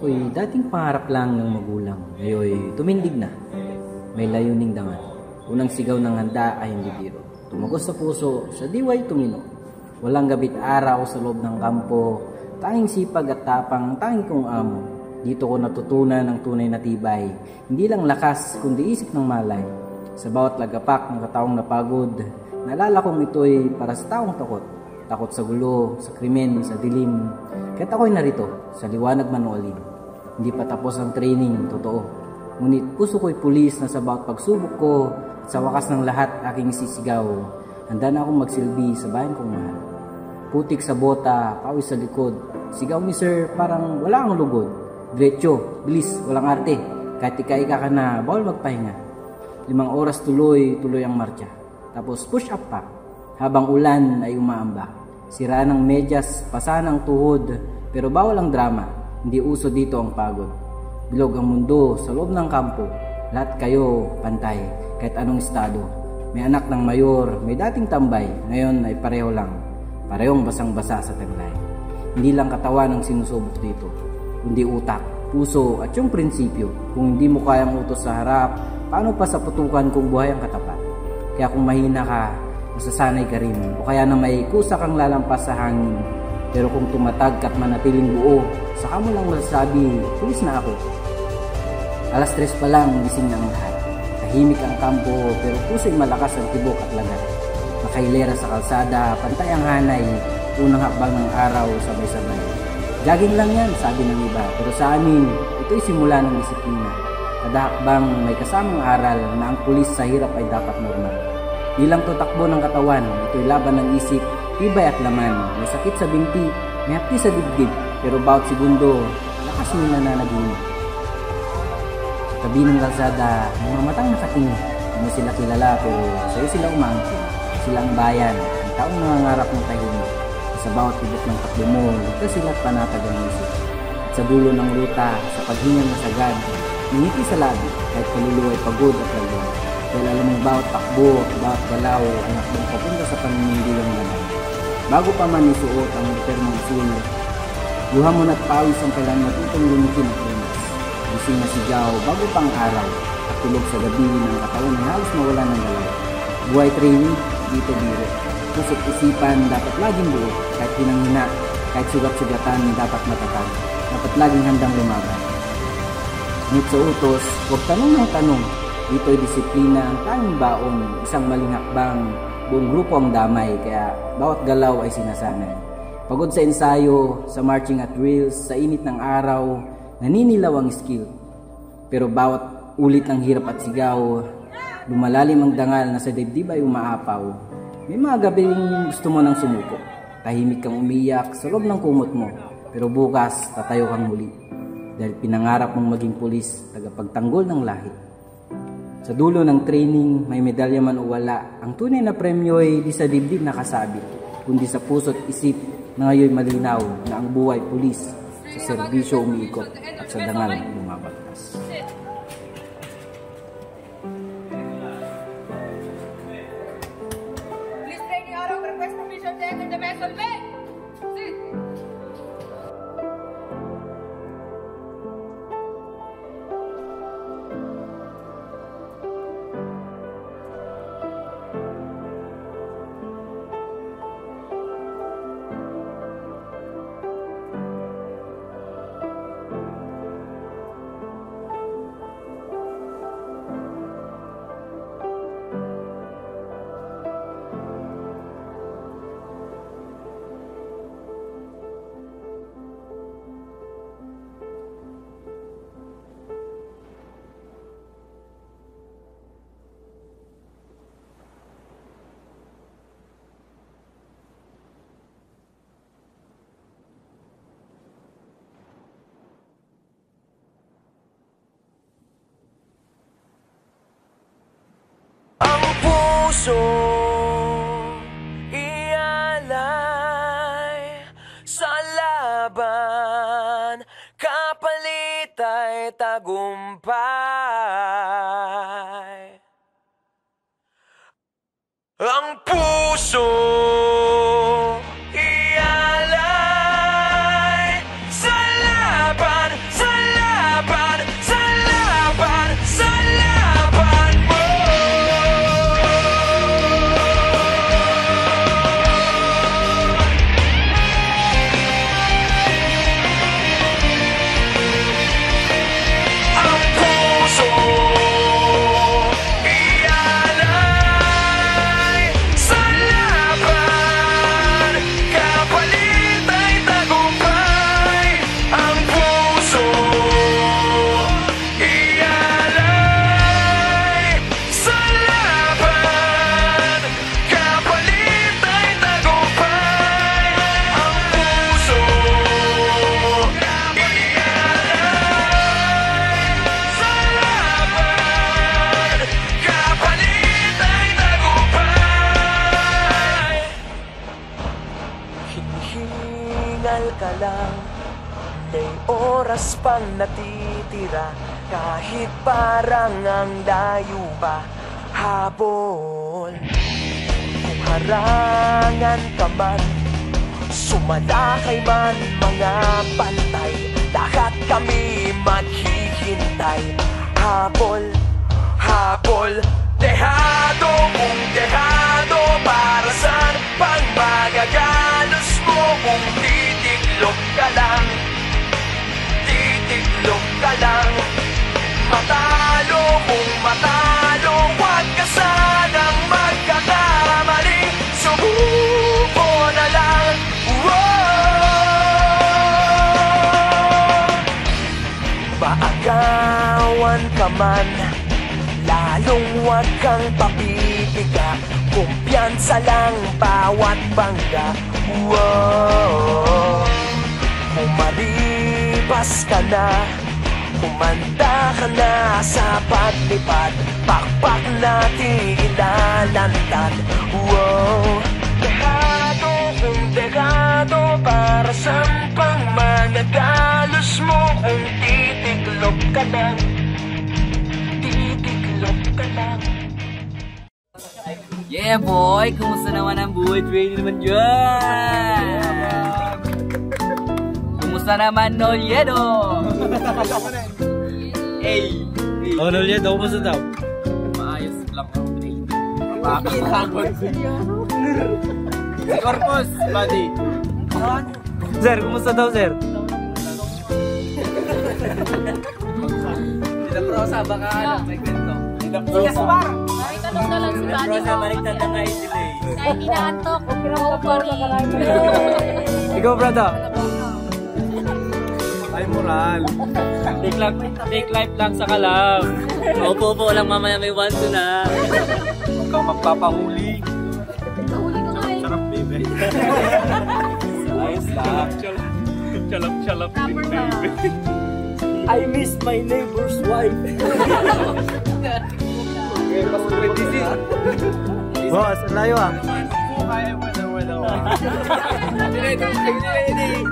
ako'y dating pangarap lang ng magulang. Ngayon, tumindig na. May layuning dangan. Unang sigaw ng handa ay hindi biro. Tumagos sa puso, sa diway tumino. Walang gabit araw sa loob ng kampo. Tanging sipag at tapang, tanging kong amo. Dito ko natutunan ang tunay na tibay. Hindi lang lakas, kundi isip ng malay. Sa bawat lagapak ng kataong napagod, naalala kong ito'y para sa taong takot. Takot sa gulo, sa krimen, sa dilim. Kaya't ako'y narito, sa liwanag man o alin. Hindi pa tapos ang training, totoo. Ngunit puso ko'y pulis na sa bawat pagsubok ko, at sa wakas ng lahat aking sisigaw. Handa na akong magsilbi sa bayan kong mahal. Putik sa bota, pawis sa likod. Sigaw ni sir, parang wala kang lugod. Diretso, bilis, walang arte. Kahit ika-ika ka na, bawal magpahinga. 5 oras tuloy ang marcha. Tapos push up pa. Habang ulan ay umaamba. Sira ng medyas, pasa ng tuhod. Pero bawal ang drama. Hindi uso dito ang pagod. Bilog ang mundo sa loob ng kampo. Lahat kayo pantay, kahit anong estado. May anak ng mayor, may dating tambay. Ngayon ay pareho lang. Parehong basang-basa sa taglay. Hindi lang katawan ang sinusubok dito, kundi utak, puso at yung prinsipyo. Kung hindi mo kayang utos sa harap, paano pa sa putukan kung buhay ang katapat? Kaya kung mahina ka, masasanay ka rin. O kaya na may kusa kang lalampas sa hangin. Pero kung tumatag ka't manatiling buo, saka mo lang masasabi, pulis na ako. Alas 3 pa lang, gising na ang lahat. Tahimik ang kampo, pero puso'y malakas ang tibok at lagat. Nakailera sa kalsada, pantay ang hanay, unang hakbang ng araw, sabay-sabay. Jogging lang yan, sabi ng iba, pero sa amin, ito'y simula ng disiplina. Kada hakbang may kasamang aral na ang pulis sa hirap ay dapat normal. Di lang to takbo ng katawan, ito'y laban ng isip, tibay at laman. May sakit sa binti, may hapti sa dibdib, pero bawat segundo, lakas mo na nanaginip. Tabi ng kalsada, may mamatang nakatingin. Hindi mo sila kilala pero sa'yo sila umangkin. Sila ang bayan, ang taong nangangarap ng tahimik. Sa bawat tibok ng takbo mo, ligtas sila at panatag ang isip. At sa dulo ng ruta, sa paghinga na sagad, ngiti sa labi, kahit kaluluwa ay pagod at lagyan. Dahil alam mong bawat takbo, bawat galaw, ang akbang papunta sa paninindigang naman. Bago pa man isuot ang termong sul, luha mo na't pawis ang kailan matutong lumikin at lumas. Gising na sigaw bago pang araw at tulog sa gabi ng katawan ay halos mawala ng galaw. Buhay training, dito biro. Puso't isipan dapat laging buo, kahit hinang-hina, kahit sugat-sugatan dapat matatag. Dapat laging handang lumaban. Ngunit sa utos, huwag tanong ng tanong. Dito'y disiplina ang tanging baon, isang maling hakbang, buong grupo ang damay, kaya bawat galaw ay sinasanay. Pagod sa ensayo, sa marching at drills, sa init ng araw, naninilaw ang skill. Pero bawat ulit ng hirap at sigaw, lumalalim ang dangal na sa dibdib ay umaapaw. May mga gabing gusto mo nang sumuko. Tahimik kang umiyak sa loob ng kumot mo. Pero bukas, tatayo kang muli. Dahil pinangarap mong maging pulis, tagapagtanggol ng lahi. Sa dulo ng training, may medalya man o wala, ang tunay na premyo ay di sa dibdib nakasabit, kundi sa puso't isip na ngayon malinaw na ang buhay pulis sa serbisyo umiikot at sa dangal lumabagtas. Please training out of request permission to enter the vessel bay. Sit. Puso ialay sa laban, kapalit ay tagumpay. Ang puso ialay sa laban, sa Magpahingal ka lang, may oras pang natitira. Kahit parang ang layo pa, habol. Kung harangan ka man, sumalakay man mga bantay, lahat kami maghihintay. Habol, habol, dehado kung dehado. Para saan pang magagalos mo kung titiklop ka lang? Titiklop ka lang. Matalo kung matalo, huwag ka sanang magkakamali. Subuko na lang. Maagawan ka man, lalong huwag kang papipiga. Kumpiyansa lang bawat bangga. Kung malibas ka na, kumanda ka na sa paglipad, pakpak natin ilalantad. Dehado kung dehado, para saan pang managalos mo kung titiklop ka lang? Titiklop ka lang. Yeah boy! Kumusta naman ang buhay training naman dyan? Kumusta naman Noliedo? Hey! Oh, Noliedo, kumusta daw? Maayos lang ang training. Bakit? Si Corpus, buddy. Sir, kumusta daw, sir? Sila Prosa, baka alam, may kwento. Sila Prosa. May tanong na lang si Buddy. Prosa, baliktad na kayo sila eh. Kahit inaantok, go pa rin. Ikaw, brother. Ay, moral. Take life lang sa kalam. Opo, lang mamaya may 1-2 na. Huwag kang magpapahuli. Nahuli ko nga eh. Sarap, baby. Ayos lang. Chalap, baby. I miss my neighbor's wife. Boss, layo ah.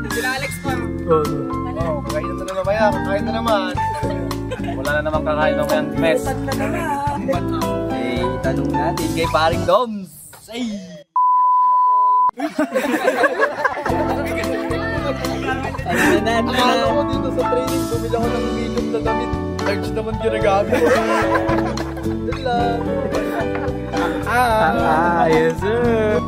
Sila Alex pa. Kakain na mamaya, kakain na naman. Wala na naman kakain ng mayang mess. Eh, tanong natin kay paring Doms. Ay! Akala ko dito sa training, bumili ako ng medium na damit. Large naman ginagamit. Doon lang. Yes sir.